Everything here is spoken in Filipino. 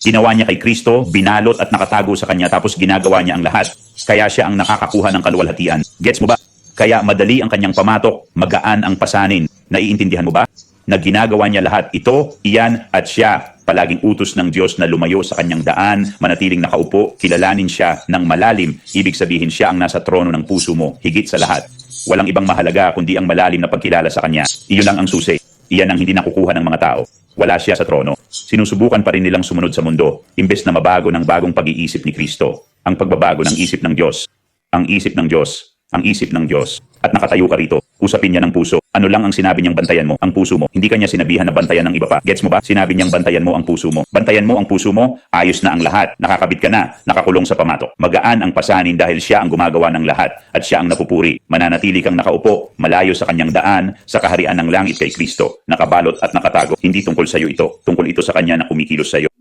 Ginawa niya kay Kristo, binalot at nakatago sa kanya tapos ginagawa niya ang lahat. Kaya siya ang nakakakuha ng kaluwalhatian. Gets mo ba? Kaya madali ang kanyang pamatok, magaan ang pasanin. Naiintindihan mo ba? Na ginagawa niya lahat ito, iyan at siya. Palaging utos ng Diyos na lumayo sa kanyang daan, manatiling nakaupo, kilalanin siya ng malalim. Ibig sabihin siya ang nasa trono ng puso mo, higit sa lahat. Walang ibang mahalaga kundi ang malalim na pagkilala sa kanya. Iyon lang ang susi. Iyan ang hindi nakukuha ng mga tao. Wala siya sa trono. Sinusubukan pa rin nilang sumunod sa mundo, imbes na mabago ng bagong pag-iisip ni Kristo. Ang pagbabago ng isip ng Diyos. Ang isip ng Diyos. Ang isip ng Diyos. At nakatayo ka rito. Usapin niya ng puso. Ano lang ang sinabi niyang bantayan mo? Ang puso mo. Hindi kanya sinabihan na bantayan ng iba pa. Gets mo ba? Sinabi niyang bantayan mo ang puso mo. Bantayan mo ang puso mo, ayos na ang lahat. Nakakabit ka na, nakakulong sa pamatok. Magaan ang pasanin dahil siya ang gumagawa ng lahat at siya ang napupuri. Mananatili kang nakaupo, malayo sa kanyang daan, sa kaharian ng langit kay Kristo. Nakabalot at nakatago. Hindi tungkol sa iyo ito. Tungkol ito sa kanya na kumikilos sa iyo.